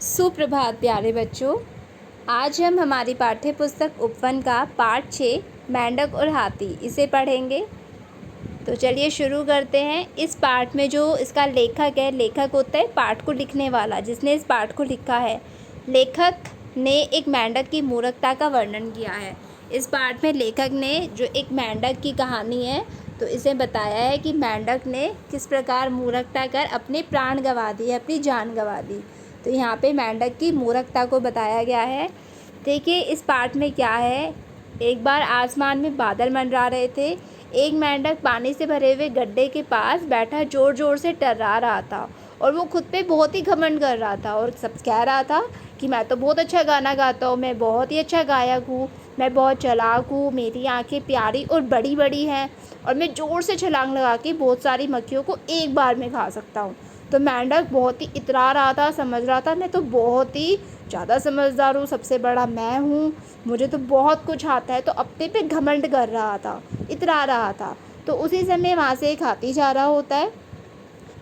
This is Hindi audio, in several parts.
सुप्रभात प्यारे बच्चों। आज हम हमारी पाठ्य पुस्तक उपवन का पाठ 6 मेंढक और हाथी इसे पढ़ेंगे। तो चलिए शुरू करते हैं। इस पाठ में जो इसका लेखक है, लेखक होता है पाठ को लिखने वाला, जिसने इस पाठ को लिखा है। लेखक ने एक मेंढक की मूर्खता का वर्णन किया है। इस पाठ में लेखक ने जो एक मेंढक की कहानी है, तो इसे बताया है कि मेंढक ने किस प्रकार मूर्खता कर अपने प्राण गंवा दिए, अपनी जान गंवा दी। तो यहाँ पे मेंढक की मूर्खता को बताया गया है। देखिए इस पाठ में क्या है। एक बार आसमान में बादल मंडरा रहे थे। एक मेंढक पानी से भरे हुए गड्ढे के पास बैठा ज़ोर ज़ोर से टर्रा रहा था और वो खुद पे बहुत ही घमंड कर रहा था और सब कह रहा था कि मैं तो बहुत अच्छा गाना गाता हूँ, मैं बहुत ही अच्छा गायक हूँ, मैं बहुत चालाक हूँ, मेरी आंखें प्यारी और बड़ी बड़ी हैं और मैं ज़ोर से छलांग लगा के बहुत सारी मक्खियों को एक बार में खा सकता हूँ। तो मेंढक बहुत ही इतरा रहा था, समझ रहा था मैं तो बहुत ही ज़्यादा समझदार हूँ, सबसे बड़ा मैं हूँ, मुझे तो बहुत कुछ आता है। तो अपने पे घमंड कर रहा था, इतरा रहा था। तो उसी समय वहाँ से एक हाथी जा रहा होता है।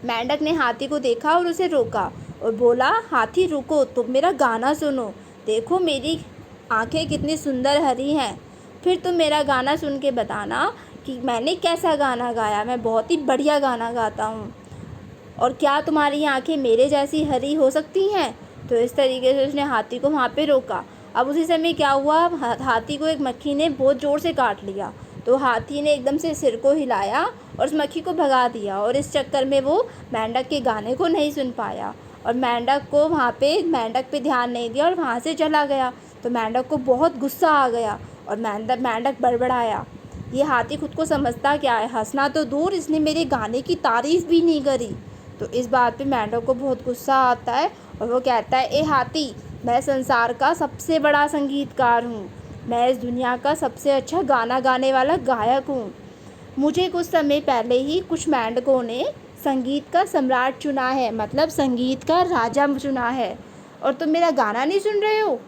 मेंढक ने हाथी को देखा और उसे रोका और बोला, हाथी रुको, तुम मेरा गाना सुनो, देखो मेरी आंखें कितनी सुंदर हरी हैं, फिर तुम मेरा गाना सुन के बताना कि मैंने कैसा गाना गाया। मैं बहुत ही बढ़िया गाना गाता हूँ और क्या तुम्हारी आंखें मेरे जैसी हरी हो सकती हैं। तो इस तरीके से उसने हाथी को वहाँ पे रोका। अब उसी समय क्या हुआ, हाथी को एक मक्खी ने बहुत ज़ोर से काट लिया। तो हाथी ने एकदम से सिर को हिलाया और उस मक्खी को भगा दिया और इस चक्कर में वो मेंढक के गाने को नहीं सुन पाया और मेंढक पे ध्यान नहीं दिया और वहाँ से चला गया। तो मेंढक को बहुत गुस्सा आ गया और मेंढक बड़बड़ाया, ये हाथी खुद को समझता क्या है, हंसना तो दूर, इसने मेरे गाने की तारीफ़ भी नहीं करी। तो इस बात पे मेंढक को बहुत गुस्सा आता है और वो कहता है, ए हाथी, मैं संसार का सबसे बड़ा संगीतकार हूँ, मैं इस दुनिया का सबसे अच्छा गाना गाने वाला गायक हूँ। मुझे कुछ समय पहले ही कुछ मेंढकों ने संगीत का सम्राट चुना है, मतलब संगीत का राजा चुना है, और तुम मेरा गाना नहीं सुन रहे हो।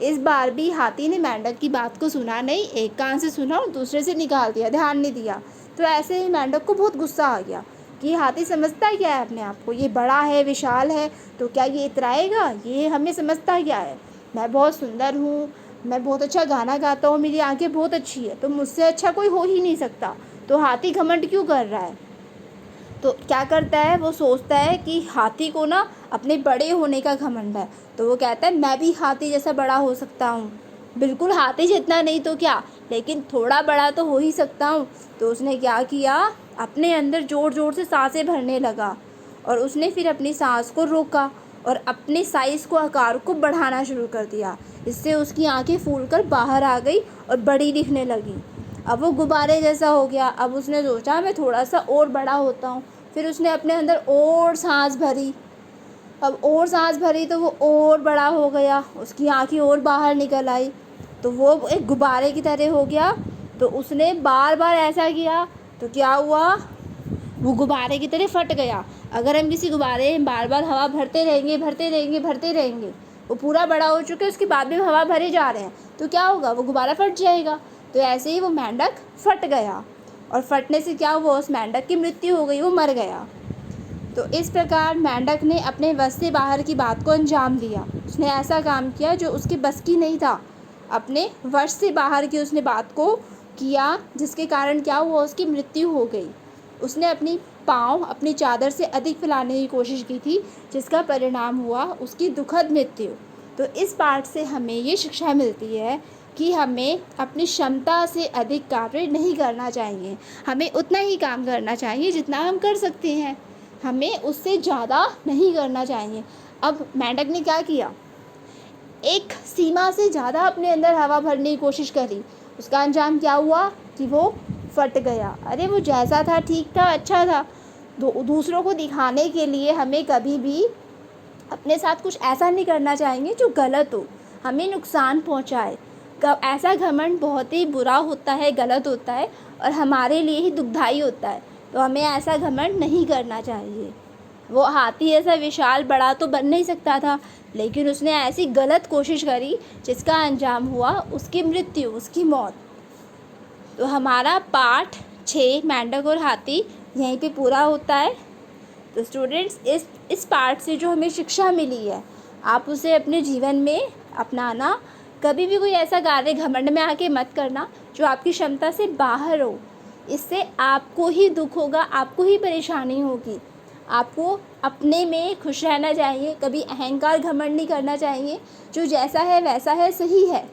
इस बार भी हाथी ने मेंढक की बात को सुना नहीं, एक कान से सुना और दूसरे से निकाल दिया, ध्यान नहीं दिया। तो ऐसे ही मेंढक को बहुत गुस्सा आ गया कि हाथी समझता क्या है अपने आप को, ये बड़ा है, विशाल है, तो क्या ये इतराएगा, ये हमें समझता क्या है, मैं बहुत सुंदर हूँ, मैं बहुत अच्छा गाना गाता हूँ, मेरी आंखें बहुत अच्छी है, तो मुझसे अच्छा कोई हो ही नहीं सकता। तो हाथी घमंड क्यों कर रहा है। तो क्या करता है, वो सोचता है कि हाथी को ना अपने बड़े होने का घमंड है। तो वो कहता है, मैं भी हाथी जैसा बड़ा हो सकता हूँ, बिल्कुल हाथी जितना नहीं तो क्या, लेकिन थोड़ा बड़ा तो हो ही सकता हूँ। तो उसने क्या किया, अपने अंदर ज़ोर ज़ोर से सांसें भरने लगा और उसने फिर अपनी सांस को रोका और अपने साइज़ को, आकार को बढ़ाना शुरू कर दिया। इससे उसकी आंखें फूलकर बाहर आ गई और बड़ी दिखने लगी। अब वो गुब्बारे जैसा हो गया। अब उसने सोचा मैं थोड़ा सा और बड़ा होता हूँ। फिर उसने अपने अंदर और सांस भरी। अब और सांस भरी तो वो और बड़ा हो गया, उसकी आंखें और बाहर निकल आई, तो वो एक गुब्बारे की तरह हो गया। तो उसने बार बार ऐसा किया तो क्या हुआ, वो गुब्बारे की तरह फट गया। अगर हम किसी गुब्बारे में बार बार हवा भरते रहेंगे भरते रहेंगे भरते रहेंगे, वो पूरा बड़ा हो चुके उसके बाद भी हवा भरे जा रहे हैं, तो क्या होगा, वो गुब्बारा फट जाएगा। तो ऐसे ही वो मेंढक फट गया और फटने से क्या हुआ, उस मेंढक की मृत्यु हो गई, वो मर गया। तो इस प्रकार मेंढक ने अपने बस से बाहर की बात को अंजाम दिया। उसने ऐसा काम किया जो उसके बस की नहीं था, अपने वश से बाहर की उसने बात को किया, जिसके कारण क्या हुआ, उसकी मृत्यु हो गई। उसने अपनी पाँव अपनी चादर से अधिक फैलाने की कोशिश की थी, जिसका परिणाम हुआ उसकी दुखद मृत्यु। तो इस पाठ से हमें ये शिक्षा मिलती है कि हमें अपनी क्षमता से अधिक कार्य नहीं करना चाहिए, हमें उतना ही काम करना चाहिए जितना हम कर सकते हैं, हमें उससे ज़्यादा नहीं करना चाहिए। अब मेंढक ने क्या किया, एक सीमा से ज़्यादा अपने अंदर हवा भरने की कोशिश करी। उसका अंजाम क्या हुआ कि वो फट गया। अरे वो जैसा था ठीक था, अच्छा था। दूसरों को दिखाने के लिए हमें कभी भी अपने साथ कुछ ऐसा नहीं करना चाहिए जो गलत हो, हमें नुकसान पहुंचाए। ऐसा घमंड बहुत ही बुरा होता है, गलत होता है और हमारे लिए ही दुखदाई होता है। तो हमें ऐसा घमंड नहीं करना चाहिए। वो हाथी ऐसा विशाल बड़ा तो बन नहीं सकता था, लेकिन उसने ऐसी गलत कोशिश करी जिसका अंजाम हुआ उसकी मृत्यु, उसकी मौत। तो हमारा पाठ 6 मेंढक और हाथी यहीं पे पूरा होता है। तो स्टूडेंट्स, इस पाठ से जो हमें शिक्षा मिली है आप उसे अपने जीवन में अपनाना। कभी भी कोई ऐसा कार्य घमंड में आके मत करना जो आपकी क्षमता से बाहर हो। इससे आपको ही दुख होगा, आपको ही परेशानी होगी। आपको अपने में खुश रहना चाहिए, कभी अहंकार घमंड नहीं करना चाहिए। जो जैसा है वैसा है, सही है।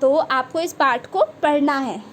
तो आपको इस पाठ को पढ़ना है।